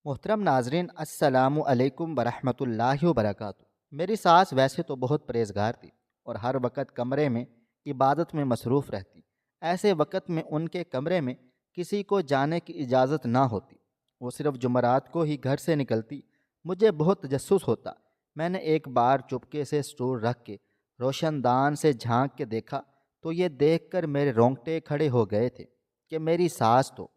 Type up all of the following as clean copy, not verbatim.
محترم ناظرین، السلام علیکم ورحمۃ اللہ وبرکاتہ۔ میری ساس ویسے تو بہت پرہیزگار تھی اور ہر وقت کمرے میں عبادت میں مصروف رہتی۔ ایسے وقت میں ان کے کمرے میں کسی کو جانے کی اجازت نہ ہوتی۔ وہ صرف جمعرات کو ہی گھر سے نکلتی۔ مجھے بہت تجسس ہوتا۔ میں نے ایک بار چپکے سے سٹول رکھ کے روشن دان سے جھانک کے دیکھا تو یہ دیکھ کر میرے رونگٹے کھڑے ہو گئے تھے کہ میری ساس تو،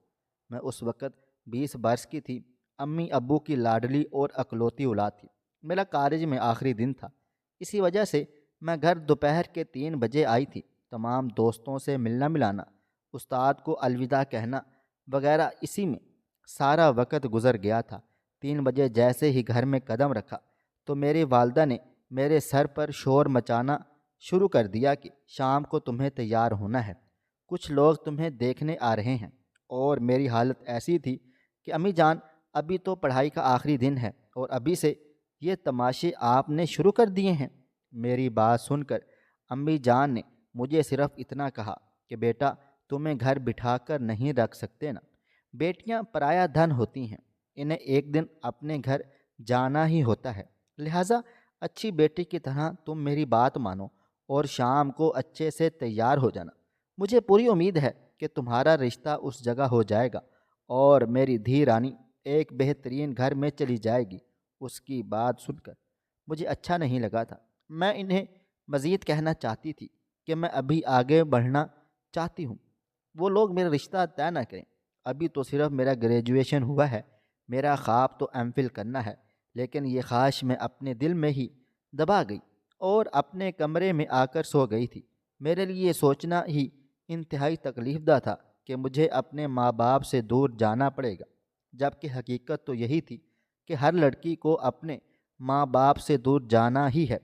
میں اس وقت 20 برس کی تھی، امی ابو کی لاڈلی اور اکلوتی اولاد تھی۔ میرا کالج میں آخری دن تھا، اسی وجہ سے میں گھر دوپہر کے 3 بجے آئی تھی۔ تمام دوستوں سے ملنا ملانا، استاد کو الوداع کہنا وغیرہ، اسی میں سارا وقت گزر گیا تھا۔ 3 بجے جیسے ہی گھر میں قدم رکھا تو میری والدہ نے میرے سر پر شور مچانا شروع کر دیا کہ شام کو تمہیں تیار ہونا ہے، کچھ لوگ تمہیں دیکھنے آ رہے ہیں۔ اور میری حالت ایسی تھی کہ امی جان، ابھی تو پڑھائی کا آخری دن ہے اور ابھی سے یہ تماشے آپ نے شروع کر دیے ہیں۔ میری بات سن کر امی جان نے مجھے صرف اتنا کہا کہ بیٹا، تمہیں گھر بٹھا کر نہیں رکھ سکتے نا، بیٹیاں پرایا دھن ہوتی ہیں، انہیں ایک دن اپنے گھر جانا ہی ہوتا ہے، لہٰذا اچھی بیٹی کی طرح تم میری بات مانو اور شام کو اچھے سے تیار ہو جانا۔ مجھے پوری امید ہے کہ تمہارا رشتہ اس جگہ ہو جائے گا اور میری دھی رانی ایک بہترین گھر میں چلی جائے گی۔ اس کی بات سن کر مجھے اچھا نہیں لگا تھا۔ میں انہیں مزید کہنا چاہتی تھی کہ میں ابھی آگے بڑھنا چاہتی ہوں، وہ لوگ میرا رشتہ طے نہ کریں۔ ابھی تو صرف میرا گریجویشن ہوا ہے، میرا خواب تو ایم فل کرنا ہے، لیکن یہ خواہش میں اپنے دل میں ہی دبا گئی اور اپنے کمرے میں آ کر سو گئی تھی۔ میرے لیے یہ سوچنا ہی انتہائی تکلیف دہ تھا کہ مجھے اپنے ماں باپ سے دور جانا پڑے گا، جبکہ حقیقت تو یہی تھی کہ ہر لڑکی کو اپنے ماں باپ سے دور جانا ہی ہے۔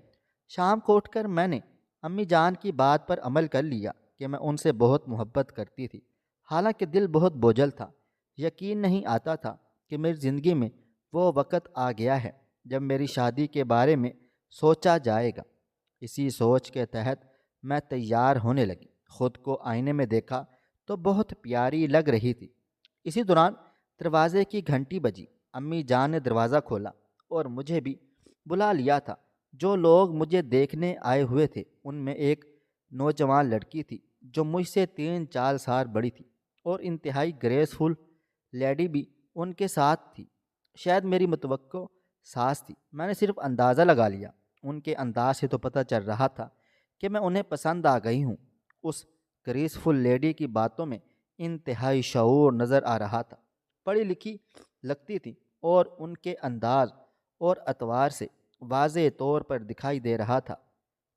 شام کو اٹھ کر میں نے امی جان کی بات پر عمل کر لیا کہ میں ان سے بہت محبت کرتی تھی، حالانکہ دل بہت بوجھل تھا۔ یقین نہیں آتا تھا کہ میری زندگی میں وہ وقت آ گیا ہے جب میری شادی کے بارے میں سوچا جائے گا۔ اسی سوچ کے تحت میں تیار ہونے لگی۔ خود کو آئینے میں دیکھا تو بہت پیاری لگ رہی تھی۔ اسی دوران دروازے کی گھنٹی بجی۔ امی جان نے دروازہ کھولا اور مجھے بھی بلا لیا تھا۔ جو لوگ مجھے دیکھنے آئے ہوئے تھے ان میں ایک نوجوان لڑکی تھی جو مجھ سے 3-4 سال بڑی تھی، اور انتہائی گریسفل لیڈی بھی ان کے ساتھ تھی۔ شاید میری متوقع ساس تھی، میں نے صرف اندازہ لگا لیا۔ ان کے انداز سے تو پتہ چل رہا تھا کہ میں انہیں پسند آ گئی ہوں۔ اس گریسفل لیڈی کی باتوں میں انتہائی شعور نظر آ رہا تھا، پڑھی لکھی لگتی تھی اور ان کے انداز اور اطوار سے واضح طور پر دکھائی دے رہا تھا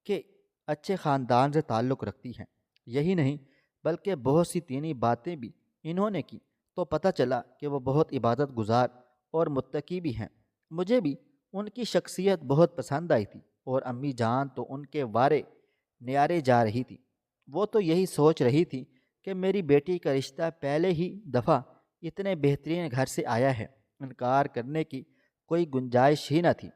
کہ اچھے خاندان سے تعلق رکھتی ہیں۔ یہی نہیں بلکہ بہت سی دینی باتیں بھی انہوں نے کی تو پتہ چلا کہ وہ بہت عبادت گزار اور متقی بھی ہیں۔ مجھے بھی ان کی شخصیت بہت پسند آئی تھی اور امی جان تو ان کے وارے نیارے جا رہی تھی۔ وہ تو یہی سوچ رہی تھی کہ میری بیٹی کا رشتہ پہلے ہی دفعہ اتنے بہترین گھر سے آیا ہے، انکار کرنے کی کوئی گنجائش ہی نہ تھی۔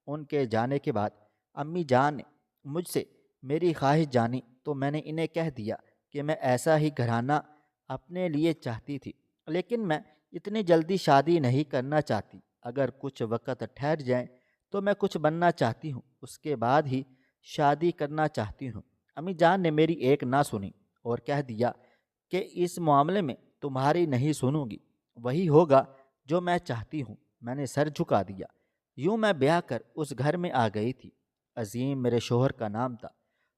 ان کے جانے کے بعد امی جان نے مجھ سے میری خواہش جانی تو میں نے انہیں کہہ دیا کہ میں ایسا ہی گھرانہ اپنے لیے چاہتی تھی، لیکن میں اتنی جلدی شادی نہیں کرنا چاہتی۔ اگر کچھ وقت ٹھہر جائیں تو میں کچھ بننا چاہتی ہوں، اس کے بعد ہی شادی کرنا چاہتی ہوں۔ امی جان نے میری ایک نہ سنی اور کہہ دیا کہ اس معاملے میں تمہاری نہیں سنوں گی، وہی ہوگا جو میں چاہتی ہوں۔ میں نے سر جھکا دیا۔ یوں میں بیاہ کر اس گھر میں آ گئی تھی۔ عظیم میرے شوہر کا نام تھا۔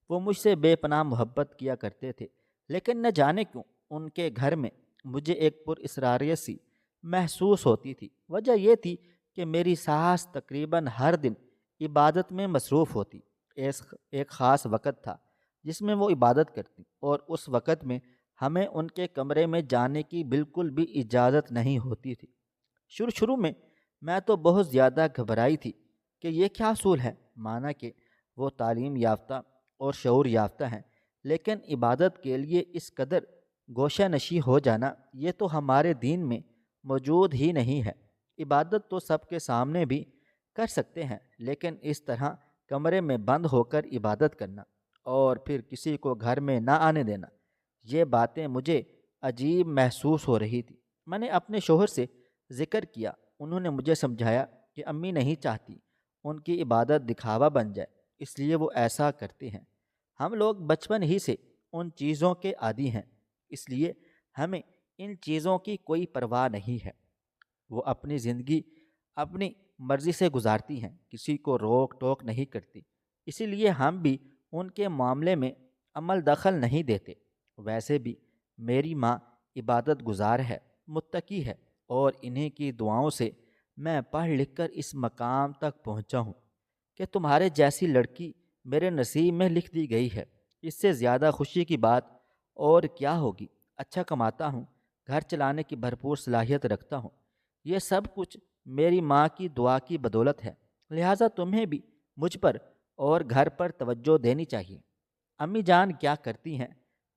وہ مجھ سے بے پناہ محبت کیا کرتے تھے، لیکن نہ جانے کیوں ان کے گھر میں مجھے ایک پر اسراریت سی محسوس ہوتی تھی۔ وجہ یہ تھی کہ میری ساس تقریباً ہر دن عبادت میں مصروف ہوتی۔ ایک خاص وقت تھا جس میں وہ عبادت کرتی اور اس وقت میں ہمیں ان کے کمرے میں جانے کی بالکل بھی اجازت نہیں ہوتی تھی۔ شروع میں تو بہت زیادہ گھبرائی تھی کہ یہ کیا اصول ہے، مانا کہ وہ تعلیم یافتہ اور شعور یافتہ ہیں، لیکن عبادت کے لیے اس قدر گوشہ نشی ہو جانا یہ تو ہمارے دین میں موجود ہی نہیں ہے۔ عبادت تو سب کے سامنے بھی کر سکتے ہیں، لیکن اس طرح کمرے میں بند ہو کر عبادت کرنا اور پھر کسی کو گھر میں نہ آنے دینا، یہ باتیں مجھے عجیب محسوس ہو رہی تھی۔ میں نے اپنے شوہر سے ذکر کیا انہوں نے مجھے سمجھایا کہ امی نہیں چاہتی ان کی عبادت دکھاوا بن جائے، اس لیے وہ ایسا کرتے ہیں۔ ہم لوگ بچپن ہی سے ان چیزوں کے عادی ہیں، اس لیے ہمیں ان چیزوں کی کوئی پرواہ نہیں ہے۔ وہ اپنی زندگی اپنی مرضی سے گزارتی ہیں، کسی کو روک ٹوک نہیں کرتی، اسی لیے ہم بھی ان کے معاملے میں عمل دخل نہیں دیتے۔ ویسے بھی میری ماں عبادت گزار ہے، متقی ہے، اور انہیں کی دعاؤں سے میں پڑھ لکھ کر اس مقام تک پہنچا ہوں کہ تمہارے جیسی لڑکی میرے نصیب میں لکھ دی گئی ہے۔ اس سے زیادہ خوشی کی بات اور کیا ہوگی؟ اچھا کماتا ہوں، گھر چلانے کی بھرپور صلاحیت رکھتا ہوں، یہ سب کچھ میری ماں کی دعا کی بدولت ہے، لہٰذا تمہیں بھی مجھ پر اور گھر پر توجہ دینی چاہیے۔ امی جان کیا کرتی ہیں،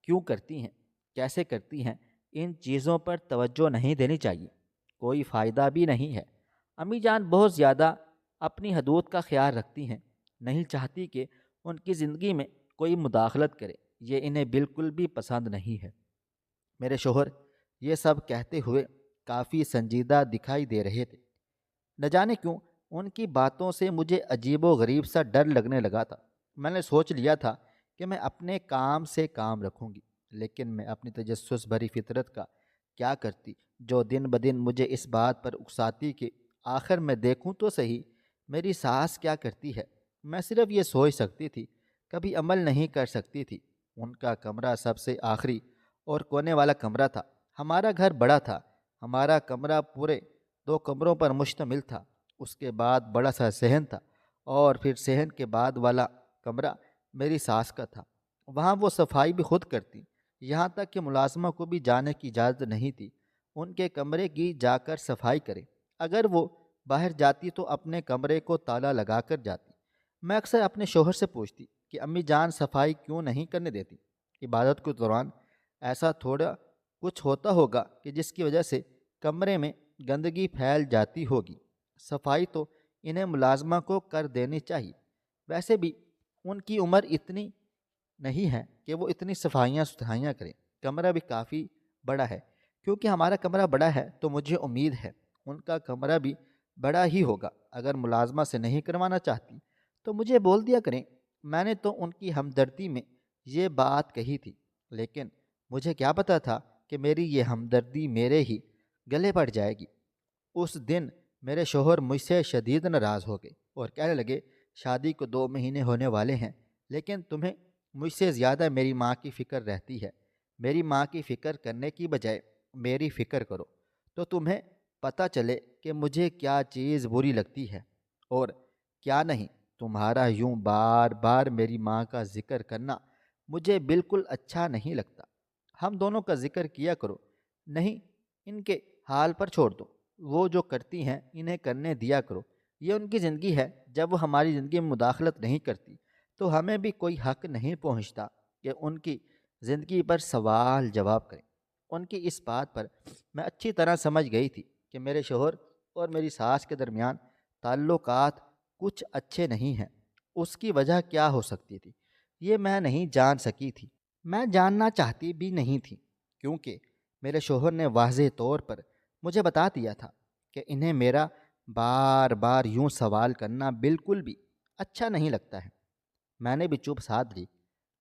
کیوں کرتی ہیں، کیسے کرتی ہیں، ان چیزوں پر توجہ نہیں دینی چاہیے، کوئی فائدہ بھی نہیں ہے۔ امی جان بہت زیادہ اپنی حدود کا خیال رکھتی ہیں، نہیں چاہتی کہ ان کی زندگی میں کوئی مداخلت کرے، یہ انہیں بالکل بھی پسند نہیں ہے۔ میرے شوہر یہ سب کہتے ہوئے کافی سنجیدہ دکھائی دے رہے تھے۔ نہ جانے کیوں ان کی باتوں سے مجھے عجیب و غریب سا ڈر لگنے لگا تھا۔ میں نے سوچ لیا تھا کہ میں اپنے کام سے کام رکھوں گی، لیکن میں اپنی تجسس بھری فطرت کا کیا کرتی جو دن بدن مجھے اس بات پر اکساتی کہ آخر میں دیکھوں تو صحیح میری ساس کیا کرتی ہے۔ میں صرف یہ سوچ سکتی تھی، کبھی عمل نہیں کر سکتی تھی۔ ان کا کمرہ سب سے آخری اور کونے والا کمرہ تھا۔ ہمارا گھر بڑا تھا، ہمارا کمرہ پورے 2 کمروں پر مشتمل تھا، اس کے بعد بڑا سا صحن تھا، اور پھر صحن کے بعد والا کمرہ میری ساس کا تھا۔ وہاں وہ صفائی بھی خود کرتی، یہاں تک کہ ملازمہ کو بھی جانے کی اجازت نہیں تھی ان کے کمرے کی جا کر صفائی کرے۔ اگر وہ باہر جاتی تو اپنے کمرے کو تالا لگا کر جاتی۔ میں اکثر اپنے شوہر سے پوچھتی کہ امی جان صفائی کیوں نہیں کرنے دیتی؟ عبادت کے دوران ایسا تھوڑا کچھ ہوتا ہوگا کہ جس کی وجہ سے کمرے میں گندگی پھیل جاتی ہوگی، صفائی تو انہیں ملازمہ کو کر دینی چاہیے۔ ویسے بھی ان کی عمر اتنی نہیں ہے کہ وہ اتنی صفائیاں کریں، کمرہ بھی کافی بڑا ہے۔ کیونکہ ہمارا کمرہ بڑا ہے تو مجھے امید ہے ان کا کمرہ بھی بڑا ہی ہوگا۔ اگر ملازمہ سے نہیں کروانا چاہتی تو مجھے بول دیا کریں، میں نے تو ان کی ہمدردی میں یہ بات کہی تھی، لیکن مجھے کیا پتہ تھا کہ میری یہ ہمدردی میرے ہی گلے پڑ جائے گی۔ اس دن میرے شوہر مجھ سے شدید ناراض ہو گئے اور کہنے لگے، شادی کو 2 مہینے ہونے والے ہیں، لیکن تمہیں مجھ سے زیادہ میری ماں کی فکر رہتی ہے۔ میری ماں کی فکر کرنے کی بجائے میری فکر کرو تو تمہیں پتہ چلے کہ مجھے کیا چیز بری لگتی ہے اور کیا نہیں۔ تمہارا یوں بار بار میری ماں کا ذکر کرنا مجھے بالکل اچھا نہیں لگتا۔ ہم دونوں کا ذکر کیا کرو، نہیں ان کے حال پر چھوڑ دو، وہ جو کرتی ہیں انہیں کرنے دیا کرو، یہ ان کی زندگی ہے۔ جب وہ ہماری زندگی میں مداخلت نہیں کرتی تو ہمیں بھی کوئی حق نہیں پہنچتا کہ ان کی زندگی پر سوال جواب کریں۔ ان کی اس بات پر میں اچھی طرح سمجھ گئی تھی کہ میرے شوہر اور میری ساس کے درمیان تعلقات کچھ اچھے نہیں ہیں۔ اس کی وجہ کیا ہو سکتی تھی یہ میں نہیں جان سکی تھی، میں جاننا چاہتی بھی نہیں تھی، کیونکہ میرے شوہر نے واضح طور پر مجھے بتا دیا تھا کہ انہیں میرا بار بار یوں سوال کرنا بالکل بھی اچھا نہیں لگتا ہے۔ میں نے بھی چپ سادھ لی۔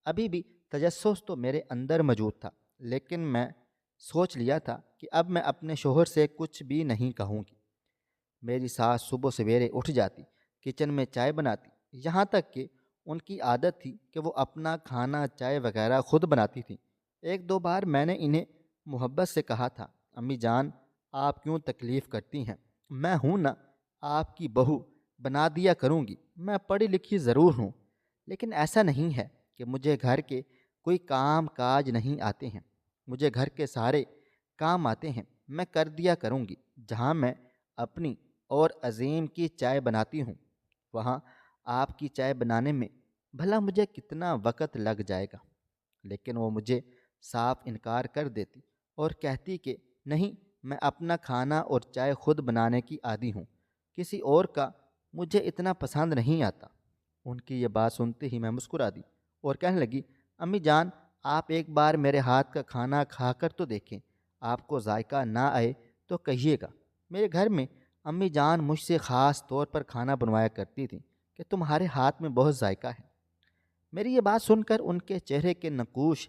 ابھی بھی تجسس تو میرے اندر موجود تھا، لیکن میں سوچ لیا تھا کہ اب میں اپنے شوہر سے کچھ بھی نہیں کہوں گی۔ میری ساس صبح سویرے اٹھ جاتی، کچن میں چائے بناتی، یہاں تک کہ ان کی عادت تھی کہ وہ اپنا کھانا چائے وغیرہ خود بناتی تھیں۔ 1-2 بار میں نے انہیں محبت سے کہا تھا، امی جان آپ کیوں تکلیف کرتی ہیں، میں ہوں نا، آپ کی بہو، بنا دیا کروں گی، میں پڑھی لکھی ضرور ہوں، لیکن ایسا نہیں ہے کہ مجھے گھر کے کوئی کام کاج نہیں آتے ہیں، مجھے گھر کے سارے کام آتے ہیں، میں کر دیا کروں گی۔ جہاں میں اپنی اور عظیم کی چائے بناتی ہوں، وہاں آپ کی چائے بنانے میں بھلا مجھے کتنا وقت لگ جائے گا؟ لیکن وہ مجھے صاف انکار کر دیتی اور کہتی کہ نہیں، میں اپنا کھانا اور چائے خود بنانے کی عادی ہوں، کسی اور کا مجھے اتنا پسند نہیں آتا۔ ان کی یہ بات سنتے ہی میں مسکرا دی اور کہنے لگی، امی جان آپ ایک بار میرے ہاتھ کا کھانا کھا کر تو دیکھیں، آپ کو ذائقہ نہ آئے تو کہیے گا۔ میرے گھر میں امی جان مجھ سے خاص طور پر کھانا بنوایا کرتی تھیں کہ تمہارے ہاتھ میں بہت ذائقہ ہے۔ میری یہ بات سن کر ان کے چہرے کے نقوش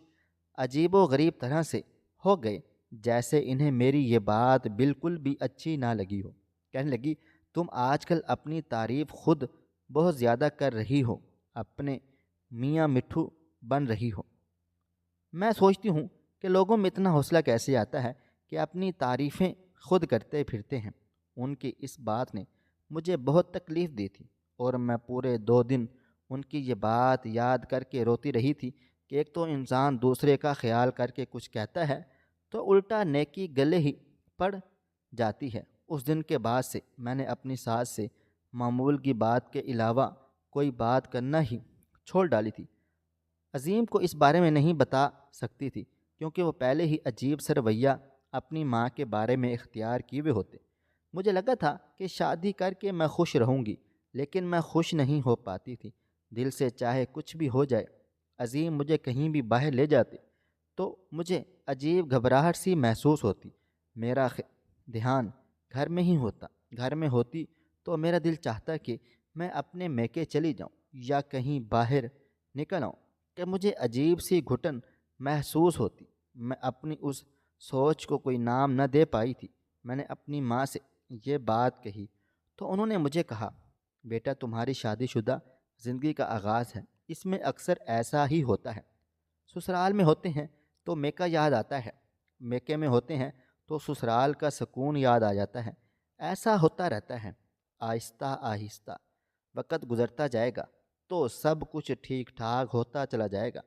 عجیب و غریب طرح سے ہو گئے، جیسے انہیں میری یہ بات بالکل بھی اچھی نہ لگی ہو۔ کہنے لگی، تم آج کل اپنی تعریف خود بہت زیادہ کر رہی ہو، اپنے میاں مٹھو بن رہی ہو۔ میں سوچتی ہوں کہ لوگوں میں اتنا حوصلہ کیسے آتا ہے کہ اپنی تعریفیں خود کرتے پھرتے ہیں۔ ان کی اس بات نے مجھے بہت تکلیف دی تھی، اور میں پورے 2 دن ان کی یہ بات یاد کر کے روتی رہی تھی کہ ایک تو انسان دوسرے کا خیال کر کے کچھ کہتا ہے تو الٹا نیکی گلے ہی پڑ جاتی ہے۔ اس دن کے بعد سے میں نے اپنی ساس سے معمول کی بات کے علاوہ کوئی بات کرنا ہی چھوڑ ڈالی تھی۔ عظیم کو اس بارے میں نہیں بتا سکتی تھی، کیونکہ وہ پہلے ہی عجیب سا رویہ اپنی ماں کے بارے میں اختیار کیے ہوئے ہوتے۔ مجھے لگا تھا کہ شادی کر کے میں خوش رہوں گی، لیکن میں خوش نہیں ہو پاتی تھی۔ دل سے چاہے کچھ بھی ہو جائے، عظیم مجھے کہیں بھی باہر لے جاتے تو مجھے عجیب گھبراہٹ سی محسوس ہوتی۔ میرا دھیان گھر میں ہی ہوتا۔ گھر میں ہوتی تو میرا دل چاہتا کہ میں اپنے میکے چلی جاؤں یا کہیں باہر نکل آؤں کہ مجھے عجیب سی گھٹن محسوس ہوتی۔ میں اپنی اس سوچ کو کوئی نام نہ دے پائی تھی۔ میں نے اپنی ماں سے یہ بات کہی تو انہوں نے مجھے کہا، بیٹا تمہاری شادی شدہ زندگی کا آغاز ہے، اس میں اکثر ایسا ہی ہوتا ہے۔ سسرال میں ہوتے ہیں تو میکا یاد آتا ہے، میکے میں ہوتے ہیں تو سسرال کا سکون یاد آ جاتا ہے۔ ایسا ہوتا رہتا ہے۔ آہستہ آہستہ وقت گزرتا جائے گا تو سب کچھ ٹھیک ٹھاک ہوتا چلا جائے گا۔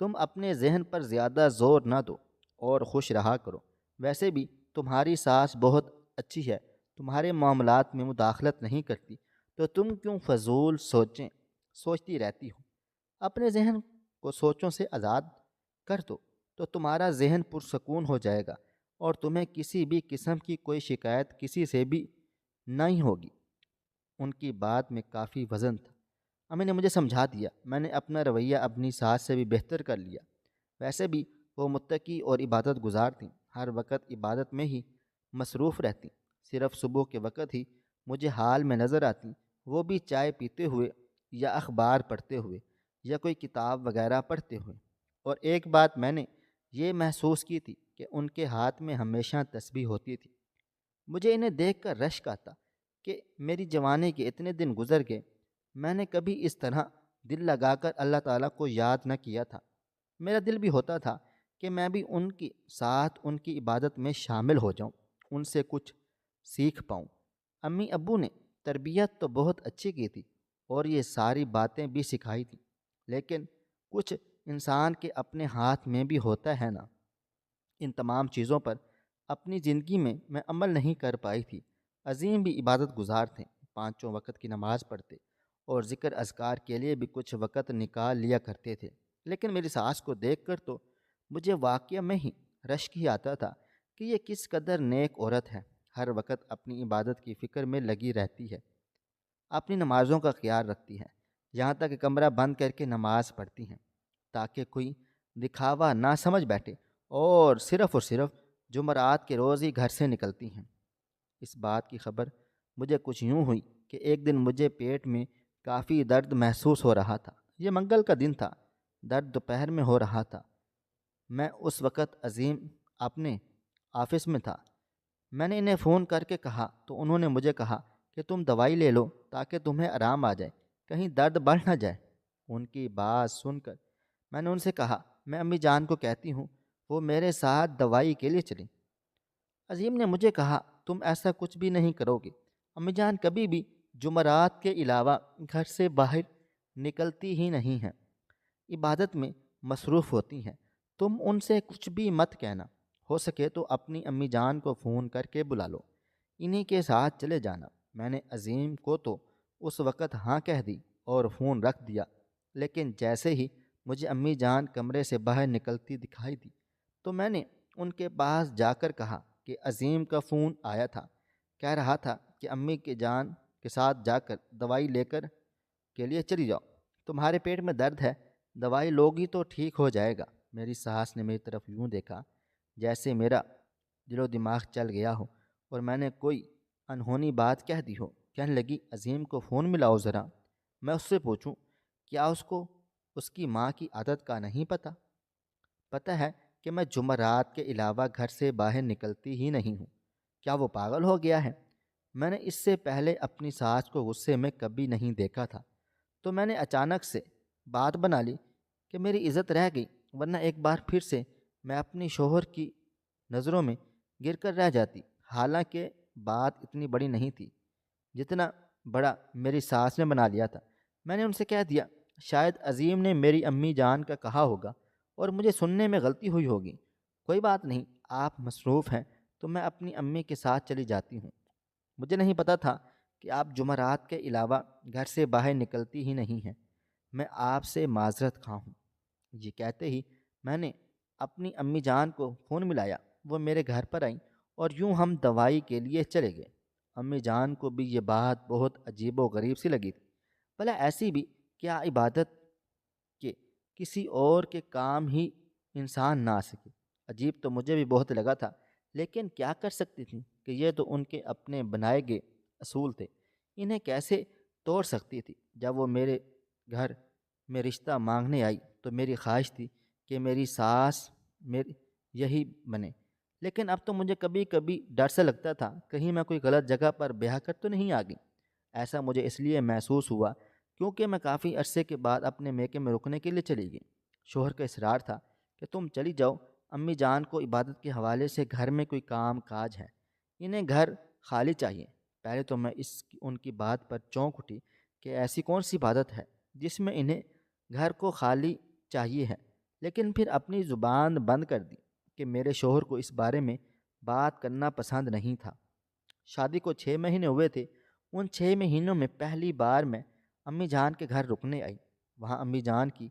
تم اپنے ذہن پر زیادہ زور نہ دو اور خوش رہا کرو۔ ویسے بھی تمہاری ساس بہت اچھی ہے، تمہارے معاملات میں مداخلت نہیں کرتی، تو تم کیوں فضول سوچتی رہتی ہو؟ اپنے ذہن کو سوچوں سے آزاد کر دو تو تمہارا ذہن پرسکون ہو جائے گا، اور تمہیں کسی بھی قسم کی کوئی شکایت کسی سے بھی نہیں ہوگی۔ ان کی بات میں کافی وزن تھا۔ امی نے مجھے سمجھا دیا۔ میں نے اپنا رویہ اپنی ساس سے بھی بہتر کر لیا۔ ویسے بھی وہ متقی اور عبادت گزار تھیں، ہر وقت عبادت میں ہی مصروف رہتیں۔ صرف صبح کے وقت ہی مجھے حال میں نظر آتیں، وہ بھی چائے پیتے ہوئے یا اخبار پڑھتے ہوئے یا کوئی کتاب وغیرہ پڑھتے ہوئے۔ اور ایک بات میں نے یہ محسوس کی تھی کہ ان کے ہاتھ میں ہمیشہ تسبیح ہوتی تھی۔ مجھے انہیں دیکھ کر رشک آتا کہ میری جوانی کے اتنے دن گزر گئے، میں نے کبھی اس طرح دل لگا کر اللہ تعالیٰ کو یاد نہ کیا تھا۔ میرا دل بھی ہوتا تھا کہ میں بھی ان کی ساتھ ان کی عبادت میں شامل ہو جاؤں، ان سے کچھ سیکھ پاؤں۔ امی ابو نے تربیت تو بہت اچھی کی تھی اور یہ ساری باتیں بھی سکھائی تھیں، لیکن کچھ انسان کے اپنے ہاتھ میں بھی ہوتا ہے نا۔ ان تمام چیزوں پر اپنی زندگی میں عمل نہیں کر پائی تھی۔ عظیم بھی عبادت گزار تھے، 5 وقت کی نماز پڑھتے اور ذکر اذکار کے لیے بھی کچھ وقت نکال لیا کرتے تھے، لیکن میری ساس کو دیکھ کر تو مجھے واقعہ میں ہی رشک ہی آتا تھا کہ یہ کس قدر نیک عورت ہے، ہر وقت اپنی عبادت کی فکر میں لگی رہتی ہے، اپنی نمازوں کا خیال رکھتی ہے، یہاں تک کہ کمرہ بند کر کے نماز پڑھتی ہیں تاکہ کوئی دکھاوا نہ سمجھ بیٹھے، اور صرف جمعرات کے روز ہی گھر سے نکلتی ہیں۔ اس بات کی خبر مجھے کچھ یوں ہوئی کہ ایک دن مجھے پیٹ میں کافی درد محسوس ہو رہا تھا۔ یہ منگل کا دن تھا، درد دوپہر میں ہو رہا تھا۔ میں اس وقت عظیم اپنے آفس میں تھا۔ میں نے انہیں فون کر کے کہا تو انہوں نے مجھے کہا کہ تم دوائی لے لو تاکہ تمہیں آرام آ جائے، کہیں درد بڑھ نہ جائے۔ ان کی بات سن کر میں نے ان سے کہا، میں امی جان کو کہتی ہوں وہ میرے ساتھ دوائی کے لیے چلیں۔ عظیم نے مجھے کہا، تم ایسا کچھ بھی نہیں کرو گے، امی جان کبھی بھی جمعرات کے علاوہ گھر سے باہر نکلتی ہی نہیں ہیں، عبادت میں مصروف ہوتی ہیں، تم ان سے کچھ بھی مت کہنا، ہو سکے تو اپنی امی جان کو فون کر کے بلا لو، انہی کے ساتھ چلے جانا۔ میں نے عظیم کو تو اس وقت ہاں کہہ دی اور فون رکھ دیا، لیکن جیسے ہی مجھے امی جان کمرے سے باہر نکلتی دکھائی دی تو میں نے ان کے پاس جا کر کہا کہ عظیم کا فون آیا تھا، کہہ رہا تھا کہ امی کے جان کے ساتھ جا کر دوائی لے کر کے لیے چلی جاؤ، تمہارے پیٹ میں درد ہے، دوائی لوگی تو ٹھیک ہو جائے گا۔ میری ساس نے میری طرف یوں دیکھا جیسے میرا دل و دماغ چل گیا ہو اور میں نے کوئی انہونی بات کہہ دی ہو۔ کہنے لگی عظیم کو فون ملاؤ ذرا، میں اس سے پوچھوں کیا اس کو اس کی ماں کی عادت کا نہیں پتہ؟ پتہ ہے کہ میں جمعرات کے علاوہ گھر سے باہر نکلتی ہی نہیں ہوں۔ کیا وہ پاگل ہو گیا ہے؟ میں نے اس سے پہلے اپنی ساس کو غصے میں کبھی نہیں دیکھا تھا، تو میں نے اچانک سے بات بنا لی کہ میری عزت رہ گئی، ورنہ ایک بار پھر سے میں اپنی شوہر کی نظروں میں گر کر رہ جاتی۔ حالانکہ بات اتنی بڑی نہیں تھی جتنا بڑا میری ساس نے بنا لیا تھا۔ میں نے ان سے کہہ دیا شاید عظیم نے میری امی جان کا کہا ہوگا اور مجھے سننے میں غلطی ہوئی ہوگی۔ کوئی بات نہیں، آپ مصروف ہیں تو میں اپنی امی کے ساتھ چلی جاتی ہوں۔ مجھے نہیں پتا تھا کہ آپ جمعرات کے علاوہ گھر سے باہر نکلتی ہی نہیں ہیں۔ میں آپ سے معذرت خواہ ہوں۔ یہ کہتے ہی میں نے اپنی امی جان کو فون ملایا۔ وہ میرے گھر پر آئیں اور یوں ہم دوائی کے لیے چلے گئے۔ امی جان کو بھی یہ بات بہت عجیب و غریب سی لگی تھی۔ بھلا ایسی بھی کیا عبادت کہ کسی اور کے کام ہی انسان نہ آ سکے؟ عجیب تو مجھے بھی بہت لگا تھا، لیکن کیا کر سکتی تھی کہ یہ تو ان کے اپنے بنائے گئے اصول تھے، انہیں کیسے توڑ سکتی تھی؟ جب وہ میرے گھر میں رشتہ مانگنے آئی تو میری خواہش تھی کہ میری ساس میری یہی بنے، لیکن اب تو مجھے کبھی کبھی ڈر سے لگتا تھا کہیں میں کوئی غلط جگہ پر بیاہ کر تو نہیں آ گئی۔ ایسا مجھے اس لیے محسوس ہوا کیونکہ میں کافی عرصے کے بعد اپنے میکے میں رکنے کے لیے چلی گئی۔ شوہر کا اصرار تھا کہ تم چلی جاؤ، امی جان کو عبادت کے حوالے سے گھر میں کوئی کام کاج ہے، انہیں گھر خالی چاہیے۔ پہلے تو میں ان کی بات پر چونک اٹھی کہ ایسی کون سی عبادت ہے جس میں انہیں گھر کو خالی چاہیے ہے، لیکن پھر اپنی زبان بند کر دی کہ میرے شوہر کو اس بارے میں بات کرنا پسند نہیں تھا۔ شادی کو 6 مہینے ہوئے تھے۔ ان 6 مہینوں میں پہلی بار میں امی جان کے گھر رکنے آئی۔ وہاں امی جان کی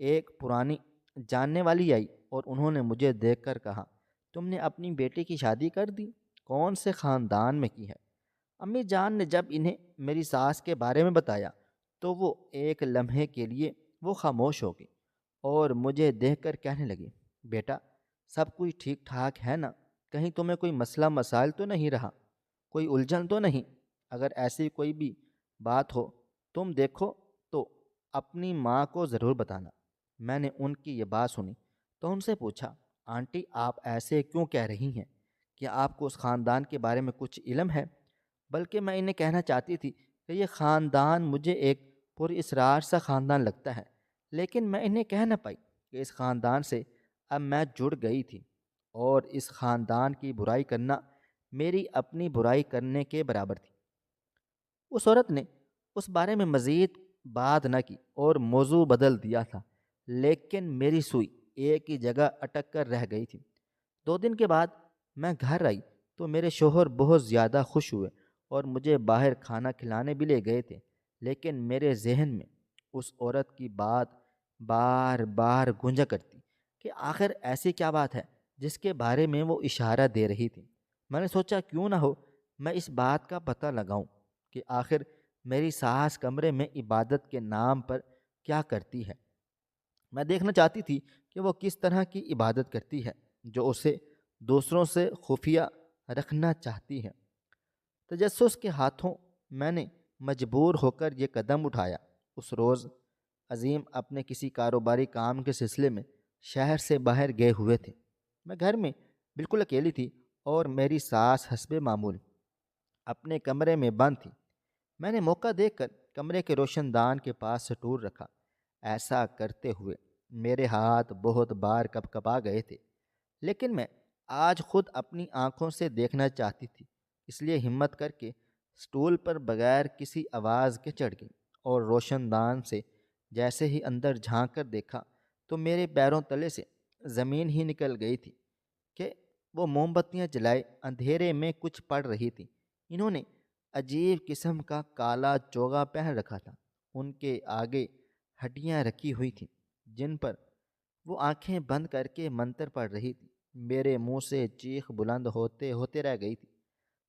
ایک پرانی جاننے والی آئی اور انہوں نے مجھے دیکھ کر کہا تم نے اپنی بیٹی کی شادی کر دی؟ کون سے خاندان میں کی ہے؟ امی جان نے جب انہیں میری ساس کے بارے میں بتایا تو وہ ایک لمحے کے لیے وہ خاموش ہو گئی اور مجھے دیکھ کر کہنے لگی بیٹا سب کچھ ٹھیک ٹھاک ہے نا؟ کہیں تمہیں کوئی مسئلہ مسائل تو نہیں رہا؟ کوئی الجھن تو نہیں؟ اگر ایسی کوئی بھی بات ہو تم دیکھو تو اپنی ماں کو ضرور بتانا۔ میں نے ان کی یہ بات سنی تو ان سے پوچھا آنٹی آپ ایسے کیوں کہہ رہی ہیں؟ کیا آپ کو اس خاندان کے بارے میں کچھ علم ہے؟ بلکہ میں انہیں کہنا چاہتی تھی کہ یہ خاندان مجھے ایک پر اسرار سا خاندان لگتا ہے، لیکن میں انہیں کہہ نہ پائی کہ اس خاندان سے اب میں جڑ گئی تھی اور اس خاندان کی برائی کرنا میری اپنی برائی کرنے کے برابر تھی۔ اس عورت نے اس بارے میں مزید بات نہ کی اور موضوع بدل دیا تھا، لیکن میری سوئی ایک ہی جگہ اٹک کر رہ گئی تھی۔ 2 دن کے بعد میں گھر آئی تو میرے شوہر بہت زیادہ خوش ہوئے اور مجھے باہر کھانا کھلانے بھی لے گئے تھے، لیکن میرے ذہن میں اس عورت کی بات بار بار گونجا کرتی کہ آخر ایسی کیا بات ہے جس کے بارے میں وہ اشارہ دے رہی تھی۔ میں نے سوچا کیوں نہ ہو میں اس بات کا پتہ لگاؤں کہ آخر میری ساس کمرے میں عبادت کے نام پر کیا کرتی ہے۔ میں دیکھنا چاہتی تھی کہ وہ کس طرح کی عبادت کرتی ہے جو اسے دوسروں سے خفیہ رکھنا چاہتی ہے۔ تجسس کے ہاتھوں میں نے مجبور ہو کر یہ قدم اٹھایا۔ اس روز عظیم اپنے کسی کاروباری کام کے سلسلے میں شہر سے باہر گئے ہوئے تھے۔ میں گھر میں بالکل اکیلی تھی اور میری ساس حسب معمول اپنے کمرے میں بند تھی۔ میں نے موقع دیکھ کر کمرے کے روشن دان کے پاس سٹول رکھا۔ ایسا کرتے ہوئے میرے ہاتھ بہت بار کپ کپا گئے تھے، لیکن میں آج خود اپنی آنکھوں سے دیکھنا چاہتی تھی، اس لیے ہمت کر کے سٹول پر بغیر کسی آواز کے چڑھ گئی اور روشن دان سے جیسے ہی اندر جھانک کر دیکھا تو میرے پیروں تلے سے زمین ہی نکل گئی تھی کہ وہ موم بتیاں جلائے اندھیرے میں کچھ پڑھ رہی تھی۔ انہوں نے عجیب قسم کا کالا چوغا پہن رکھا تھا۔ ان کے آگے ہڈیاں رکھی ہوئی تھیں جن پر وہ آنکھیں بند کر کے منتر پڑھ رہی تھی۔ میرے منہ سے چیخ بلند ہوتے ہوتے رہ گئی تھی۔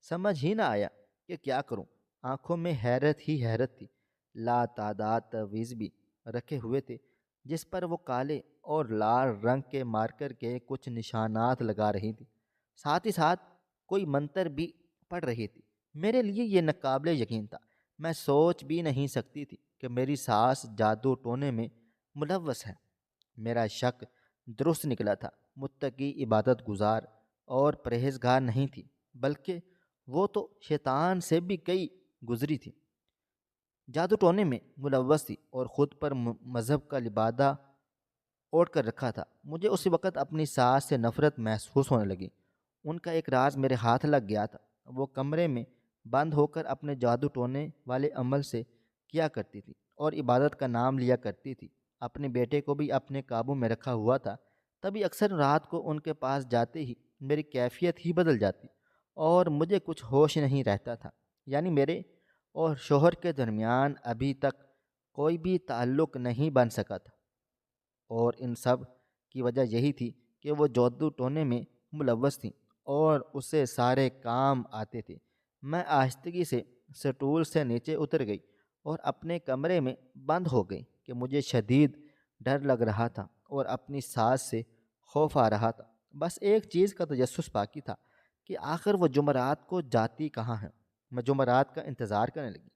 سمجھ ہی نہ آیا کہ کیا کروں۔ آنکھوں میں حیرت ہی حیرت تھی۔ لا تعداد تعویذ بھی رکھے ہوئے تھے جس پر وہ کالے اور لال رنگ کے مارکر کے کچھ نشانات لگا رہی تھی۔ ساتھ ہی ساتھ کوئی منتر بھی پڑھ رہی تھی۔ میرے لیے یہ ناقابل یقین تھا۔ میں سوچ بھی نہیں سکتی تھی کہ میری ساس جادو ٹونے میں ملوث ہے۔ میرا شک درست نکلا تھا۔ متقی، عبادت گزار اور پرہیزگار نہیں تھی، بلکہ وہ تو شیطان سے بھی کئی گزری تھی۔ جادو ٹونے میں ملوث تھی اور خود پر مذہب کا لبادہ اوڑھ کر رکھا تھا۔ مجھے اسی وقت اپنی ساس سے نفرت محسوس ہونے لگی۔ ان کا ایک راز میرے ہاتھ لگ گیا تھا۔ وہ کمرے میں بند ہو کر اپنے جادو ٹونے والے عمل سے کیا کرتی تھی اور عبادت کا نام لیا کرتی تھی۔ اپنے بیٹے کو بھی اپنے قابو میں رکھا ہوا تھا۔ تبھی اکثر رات کو ان کے پاس جاتے ہی میری کیفیت ہی بدل جاتی اور مجھے کچھ ہوش نہیں رہتا تھا۔ یعنی میرے اور شوہر کے درمیان ابھی تک کوئی بھی تعلق نہیں بن سکا تھا، اور ان سب کی وجہ یہی تھی کہ وہ جادو ٹونے میں ملوث تھیں اور اسے سارے کام آتے تھے۔ میں آہستگی سے سٹول سے نیچے اتر گئی اور اپنے کمرے میں بند ہو گئی کہ مجھے شدید ڈر لگ رہا تھا اور اپنی ساس سے خوف آ رہا تھا۔ بس ایک چیز کا تجسس باقی تھا کہ آخر وہ جمعرات کو جاتی کہاں ہے۔ میں جمعرات کا انتظار کرنے لگی،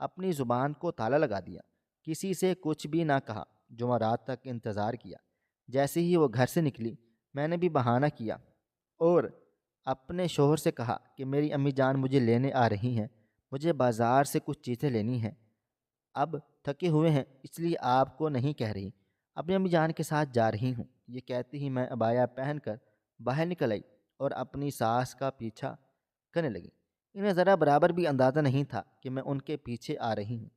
اپنی زبان کو تالا لگا دیا، کسی سے کچھ بھی نہ کہا۔ جمعرات تک انتظار کیا۔ جیسے ہی وہ گھر سے نکلی، میں نے بھی بہانہ کیا اور اپنے شوہر سے کہا کہ میری امی جان مجھے لینے آ رہی ہیں، مجھے بازار سے کچھ چیزیں لینی ہیں، اب تھکے ہوئے ہیں اس لیے آپ کو نہیں کہہ رہی، اپنی امی جان کے ساتھ جا رہی ہوں۔ یہ کہتی ہی میں عبایا پہن کر باہر نکل آئی اور اپنی ساس کا پیچھا کرنے لگی۔ انہیں ذرا برابر بھی اندازہ نہیں تھا کہ میں ان کے پیچھے آ رہی ہوں،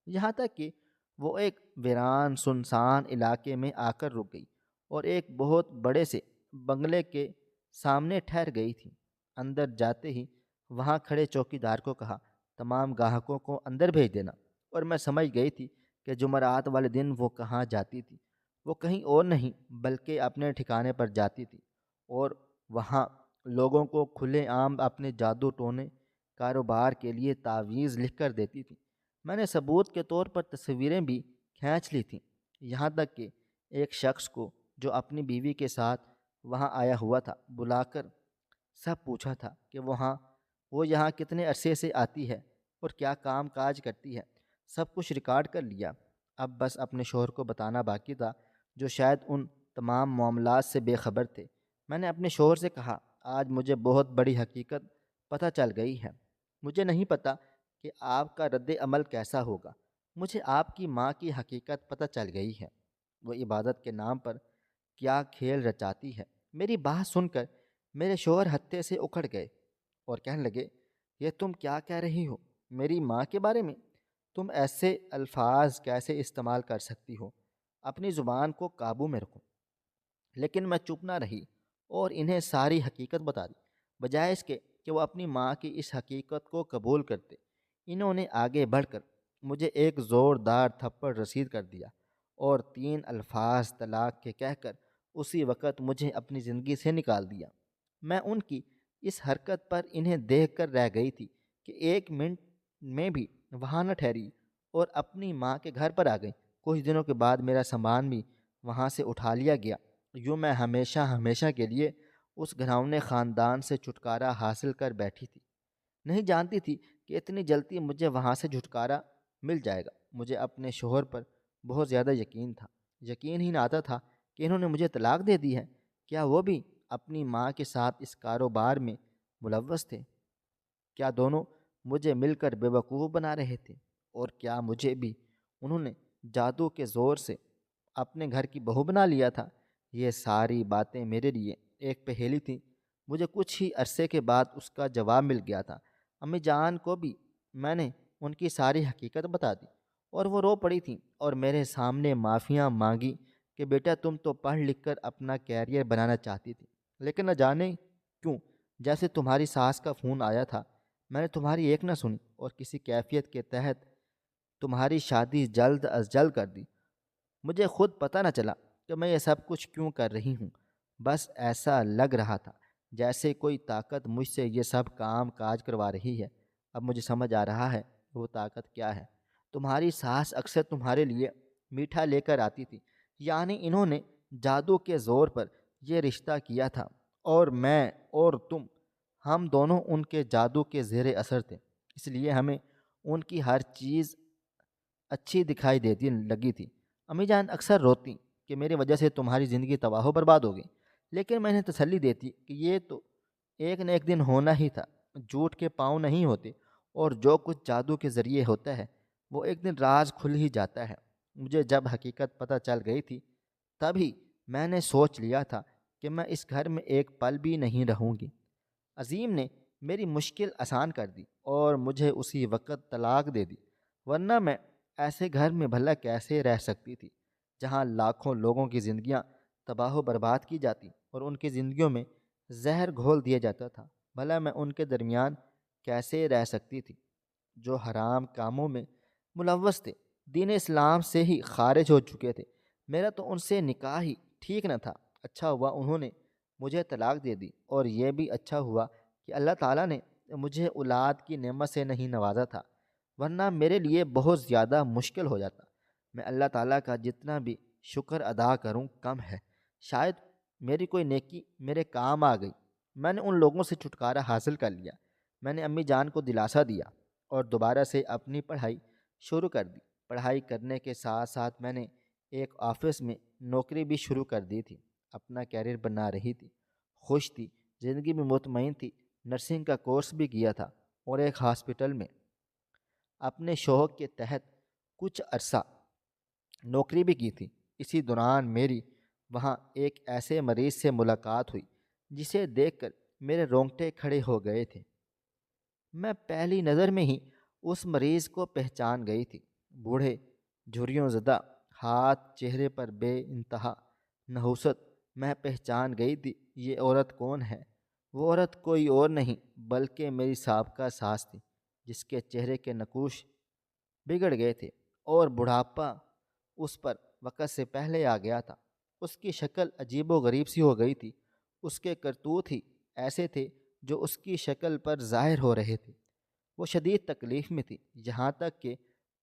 یہاں تک کہ وہ ایک ویران سنسان علاقے میں آ کر رک گئی اور ایک بہت بڑے سے بنگلے کے سامنے ٹھہر گئی تھی۔ اندر جاتے ہی وہاں کھڑے چوکیدار کو کہا تمام گاہکوں کو اندر بھیج دینا، اور میں سمجھ گئی تھی کہ جمعرات والے دن وہ کہاں جاتی تھی۔ وہ کہیں اور نہیں بلکہ اپنے ٹھکانے پر جاتی تھی اور وہاں لوگوں کو کھلے عام اپنے جادو ٹونے کاروبار کے لیے تعویذ لکھ کر دیتی تھی۔ میں نے ثبوت کے طور پر تصویریں بھی کھینچ لی تھیں، یہاں تک کہ ایک شخص کو جو اپنی بیوی کے ساتھ وہاں آیا ہوا تھا بلا کر سب پوچھا تھا کہ وہ یہاں کتنے عرصے سے آتی ہے اور کیا کام کاج کرتی ہے۔ سب کچھ ریکارڈ کر لیا۔ اب بس اپنے شوہر کو بتانا باقی تھا، جو شاید ان تمام معاملات سے بے خبر تھے۔ میں نے اپنے شوہر سے کہا آج مجھے بہت بڑی حقیقت پتہ چل گئی ہے۔ مجھے نہیں پتہ کہ آپ کا رد عمل کیسا ہوگا۔ مجھے آپ کی ماں کی حقیقت پتہ چل گئی ہے، وہ عبادت کے نام پر کیا کھیل رچاتی ہے۔ میری بات سن کر میرے شوہر ہتے سے اکھڑ گئے اور کہنے لگے یہ تم کیا کہہ رہی ہو میری ماں کے بارے میں؟ تم ایسے الفاظ کیسے استعمال کر سکتی ہو؟ اپنی زبان کو قابو میں رکھو۔ لیکن میں چپ نہ رہی اور انہیں ساری حقیقت بتا دی، بجائے اس کے کہ وہ اپنی ماں کی اس حقیقت کو قبول کرتے۔ انہوں نے آگے بڑھ کر مجھے ایک زوردار تھپڑ رسید کر دیا اور 3 الفاظ طلاق کے کہہ کر اسی وقت مجھے اپنی زندگی سے نکال دیا۔ میں ان کی اس حرکت پر انہیں دیکھ کر رہ گئی تھی کہ 1 منٹ میں بھی وہاں نہ ٹھہری اور اپنی ماں کے گھر پر آ گئی۔ کچھ دنوں کے بعد میرا سامان بھی وہاں سے اٹھا لیا گیا۔ یوں میں ہمیشہ ہمیشہ کے لیے اس گھناؤنے خاندان سے چھٹکارا حاصل کر بیٹھی تھی۔ نہیں جانتی تھی کہ اتنی جلدی مجھے وہاں سے چھٹکارا مل جائے گا۔ مجھے اپنے شوہر پر بہت زیادہ یقین تھا۔ یقین ہی نہ آتا تھا کہ انہوں نے مجھے طلاق دے دی ہے۔ کیا وہ بھی اپنی ماں کے ساتھ اس کاروبار میں ملوث تھے؟ کیا دونوں مجھے مل کر بے وقوف بنا رہے تھے؟ اور کیا مجھے بھی انہوں نے جادو کے زور سے اپنے گھر کی بہو بنا لیا تھا؟ یہ ساری باتیں میرے لیے ایک پہیلی تھی۔ مجھے کچھ ہی عرصے کے بعد اس کا جواب مل گیا تھا۔ امی جان کو بھی میں نے ان کی ساری حقیقت بتا دی اور وہ رو پڑی تھیں اور میرے سامنے معافیاں مانگی کہ بیٹا تم تو پڑھ لکھ کر اپنا کیریئر بنانا چاہتی تھی، لیکن نہ جانے کیوں جیسے تمہاری ساس کا فون آیا تھا میں نے تمہاری ایک نہ سنی اور کسی کیفیت کے تحت تمہاری شادی جلد از جلد کر دی۔ مجھے خود پتہ نہ چلا کہ میں یہ سب کچھ کیوں کر رہی ہوں، بس ایسا لگ رہا تھا جیسے کوئی طاقت مجھ سے یہ سب کام کاج کروا رہی ہے۔ اب مجھے سمجھ آ رہا ہے کہ وہ طاقت کیا ہے۔ تمہاری ساس اکثر تمہارے لیے میٹھا لے کر آتی تھی، یعنی انہوں نے جادو کے زور پر یہ رشتہ کیا تھا، اور میں اور تم ہم دونوں ان کے جادو کے زیر اثر تھے، اس لیے ہمیں ان کی ہر چیز اچھی دکھائی دیتی لگی تھی۔ امی جان اکثر روتی کہ میری وجہ سے تمہاری زندگی تباہ و برباد ہو گئی، لیکن میں انہیں تسلی دیتی کہ یہ تو ایک نہ ایک دن ہونا ہی تھا، جھوٹ کے پاؤں نہیں ہوتے، اور جو کچھ جادو کے ذریعے ہوتا ہے وہ ایک دن راز کھل ہی جاتا ہے۔ مجھے جب حقیقت پتہ چل گئی تھی تبھی میں نے سوچ لیا تھا کہ میں اس گھر میں ایک پل بھی نہیں رہوں گی۔ عظیم نے میری مشکل آسان کر دی اور مجھے اسی وقت طلاق دے دی، ورنہ میں ایسے گھر میں بھلا کیسے رہ سکتی تھی جہاں لاکھوں لوگوں کی زندگیاں تباہ و برباد کی جاتی اور ان کی زندگیوں میں زہر گھول دیا جاتا تھا۔ بھلا میں ان کے درمیان کیسے رہ سکتی تھی جو حرام کاموں میں ملوث تھے، دین اسلام سے ہی خارج ہو چکے تھے۔ میرا تو ان سے نکاح ہی ٹھیک نہ تھا۔ اچھا ہوا انہوں نے مجھے طلاق دے دی، اور یہ بھی اچھا ہوا کہ اللہ تعالیٰ نے مجھے اولاد کی نعمت سے نہیں نوازا تھا، ورنہ میرے لیے بہت زیادہ مشکل ہو جاتا۔ میں اللہ تعالیٰ کا جتنا بھی شکر ادا کروں کم ہے۔ شاید میری کوئی نیکی میرے کام آ گئی، میں نے ان لوگوں سے چھٹکارا حاصل کر لیا۔ میں نے امی جان کو دلاسا دیا اور دوبارہ سے اپنی پڑھائی شروع کر دی۔ پڑھائی کرنے کے ساتھ ساتھ میں نے ایک آفس میں نوکری بھی شروع کر دی تھی، اپنا کیریئر بنا رہی تھی، خوش تھی، زندگی میں مطمئن تھی۔ نرسنگ کا کورس بھی کیا تھا اور ایک ہاسپٹل میں اپنے شوق کے تحت کچھ عرصہ نوکری بھی کی تھی۔ اسی دوران میری وہاں ایک ایسے مریض سے ملاقات ہوئی جسے دیکھ کر میرے رونگٹے کھڑے ہو گئے تھے۔ میں پہلی نظر میں ہی اس مریض کو پہچان گئی تھی۔ بوڑھے، جھریوں زدہ ہاتھ، چہرے پر بے انتہا نحوست۔ میں پہچان گئی تھی یہ عورت کون ہے۔ وہ عورت کوئی اور نہیں بلکہ میری سابقہ ساس تھی، جس کے چہرے کے نقوش بگڑ گئے تھے اور بڑھاپا اس پر وقت سے پہلے آ گیا تھا۔ اس کی شکل عجیب و غریب سی ہو گئی تھی، اس کے کرتوت ہی ایسے تھے جو اس کی شکل پر ظاہر ہو رہے تھے۔ وہ شدید تکلیف میں تھی، یہاں تک کہ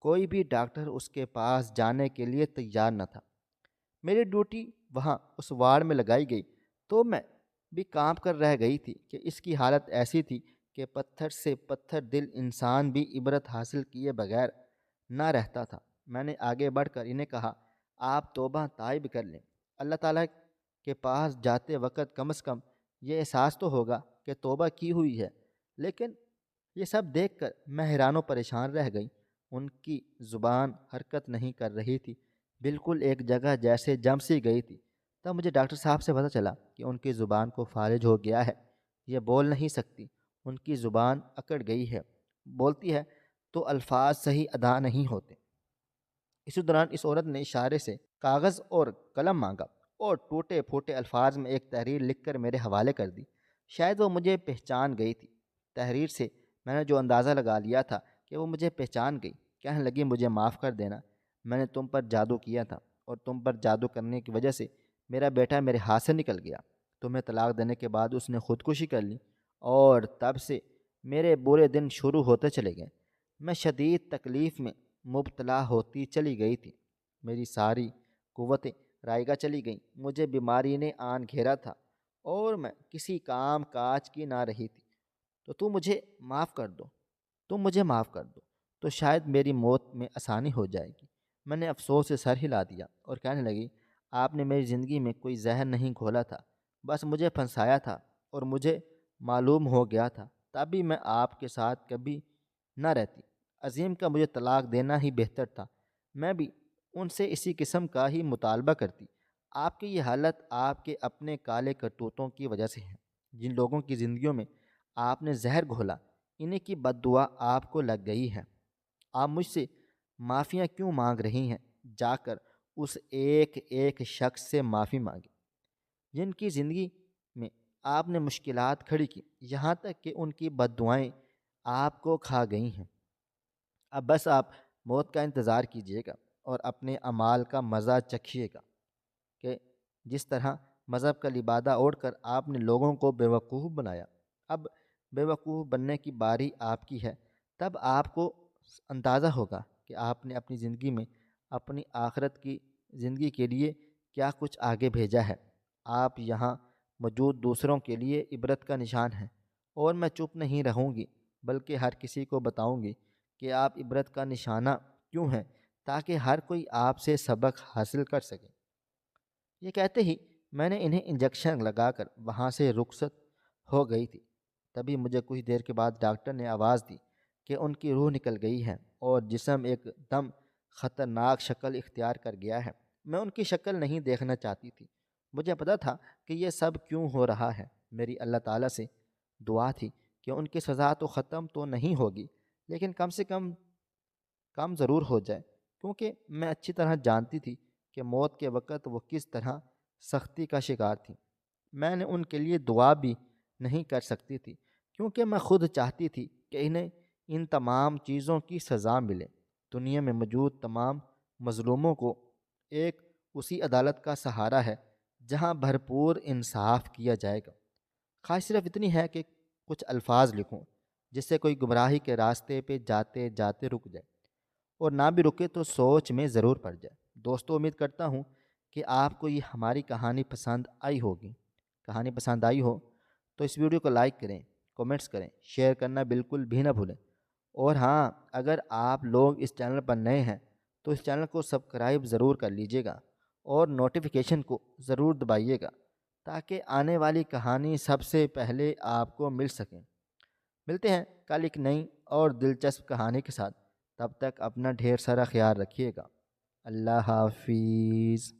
کوئی بھی ڈاکٹر اس کے پاس جانے کے لیے تیار نہ تھا۔ میری ڈیوٹی وہاں اس وارڈ میں لگائی گئی تو میں بھی کانپ کر رہ گئی تھی کہ اس کی حالت ایسی تھی کہ پتھر سے پتھر دل انسان بھی عبرت حاصل کیے بغیر نہ رہتا تھا۔ میں نے آگے بڑھ کر انہیں کہا، آپ توبہ طائب کر لیں۔ اللہ تعالیٰ کے پاس جاتے وقت کم از کم یہ احساس تو ہوگا کہ توبہ کی ہوئی ہے۔ لیکن یہ سب دیکھ کر میں حیران و پریشان رہ گئی۔ ان کی زبان حرکت نہیں کر رہی تھی، بالکل ایک جگہ جیسے جم سی گئی تھی۔ تب مجھے ڈاکٹر صاحب سے پتہ چلا کہ ان کی زبان کو فالج ہو گیا ہے، یہ بول نہیں سکتی، ان کی زبان اکڑ گئی ہے، بولتی ہے تو الفاظ صحیح ادا نہیں ہوتے۔ اسی دوران اس عورت نے اشارے سے کاغذ اور قلم مانگا اور ٹوٹے پھوٹے الفاظ میں ایک تحریر لکھ کر میرے حوالے کر دی۔ شاید وہ مجھے پہچان گئی تھی۔ تحریر سے میں نے جو اندازہ لگا لیا تھا کہ وہ مجھے پہچان گئی۔ کہنے لگی، مجھے معاف کر دینا، میں نے تم پر جادو کیا تھا اور تم پر جادو کرنے کی وجہ سے میرا بیٹا میرے ہاتھ سے نکل گیا۔ تمہیں طلاق دینے کے بعد اس نے خودکشی کر لی اور تب سے میرے برے دن شروع ہوتے چلے گئے۔ میں شدید تکلیف میں مبتلا ہوتی چلی گئی تھی، میری ساری قوتیں رائگاں چلی گئیں، مجھے بیماری نے آن گھیرا تھا اور میں کسی کام کاج کی نہ رہی تھی۔ تو تم مجھے معاف کر دو، تم مجھے معاف کر دو تو شاید میری موت میں آسانی ہو جائے گی۔ میں نے افسوس سے سر ہلا دیا اور کہنے لگی، آپ نے میری زندگی میں کوئی زہر نہیں گھولا تھا، بس مجھے پھنسایا تھا اور مجھے معلوم ہو گیا تھا، تبھی میں آپ کے ساتھ کبھی نہ رہتی۔ عظیم کا مجھے طلاق دینا ہی بہتر تھا، میں بھی ان سے اسی قسم کا ہی مطالبہ کرتی۔ آپ کی یہ حالت آپ کے اپنے کالے کرتوتوں کی وجہ سے ہے۔ جن لوگوں کی زندگیوں میں آپ نے زہر گھولا، انہیں کی بد دعا آپ کو لگ گئی ہے۔ آپ مجھ سے معافیاں کیوں مانگ رہی ہیں؟ جا کر اس ایک ایک شخص سے معافی مانگیں جن کی زندگی میں آپ نے مشکلات کھڑی کی، یہاں تک کہ ان کی بد دعائیں آپ کو کھا گئی ہیں۔ اب بس آپ موت کا انتظار کیجیے گا اور اپنے اعمال کا مزہ چکھیے گا کہ جس طرح مذہب کا لبادہ اوڑھ کر آپ نے لوگوں کو بیوقوف بنایا، اب بیوقوف بننے کی باری آپ کی ہے۔ تب آپ کو اندازہ ہوگا کہ آپ نے اپنی زندگی میں اپنی آخرت کی زندگی کے لیے کیا کچھ آگے بھیجا ہے۔ آپ یہاں موجود دوسروں کے لیے عبرت کا نشان ہیں اور میں چپ نہیں رہوں گی بلکہ ہر کسی کو بتاؤں گی کہ آپ عبرت کا نشانہ کیوں ہیں، تاکہ ہر کوئی آپ سے سبق حاصل کر سکے۔ یہ کہتے ہی میں نے انہیں انجیکشن لگا کر وہاں سے رخصت ہو گئی تھی۔ تبھی مجھے کچھ دیر کے بعد ڈاکٹر نے آواز دی کہ ان کی روح نکل گئی ہے اور جسم ایک دم خطرناک شکل اختیار کر گیا ہے۔ میں ان کی شکل نہیں دیکھنا چاہتی تھی۔ مجھے پتا تھا کہ یہ سب کیوں ہو رہا ہے۔ میری اللہ تعالیٰ سے دعا تھی کہ ان کی سزا تو ختم تو نہیں ہوگی، لیکن کم سے کم ضرور ہو جائے، کیونکہ میں اچھی طرح جانتی تھی کہ موت کے وقت وہ کس طرح سختی کا شکار تھی۔ میں نے ان کے لیے دعا بھی نہیں کر سکتی تھی، کیونکہ میں خود چاہتی تھی کہ انہیں ان تمام چیزوں کی سزا ملے۔ دنیا میں موجود تمام مظلوموں کو ایک اسی عدالت کا سہارا ہے جہاں بھرپور انصاف کیا جائے گا۔ خواہش صرف اتنی ہے کہ کچھ الفاظ لکھوں جس سے کوئی گمراہی کے راستے پہ جاتے جاتے رک جائے، اور نہ بھی رکے تو سوچ میں ضرور پڑ جائے۔ دوستو، امید کرتا ہوں کہ آپ کو یہ ہماری کہانی پسند آئی ہوگی۔ کہانی پسند آئی ہو تو اس ویڈیو کو لائک کریں، کومنٹس کریں، شیئر کرنا بالکل بھی نہ بھولیں۔ اور ہاں، اگر آپ لوگ اس چینل پر نئے ہیں تو اس چینل کو سبسکرائب ضرور کر لیجئے گا اور نوٹیفیکیشن کو ضرور دبائیے گا تاکہ آنے والی کہانی سب سے پہلے آپ کو مل سکیں۔ ملتے ہیں کل ایک نئی اور دلچسپ کہانی کے ساتھ۔ تب تک اپنا ڈھیر سارا خیال رکھیے گا۔ اللہ حافظ۔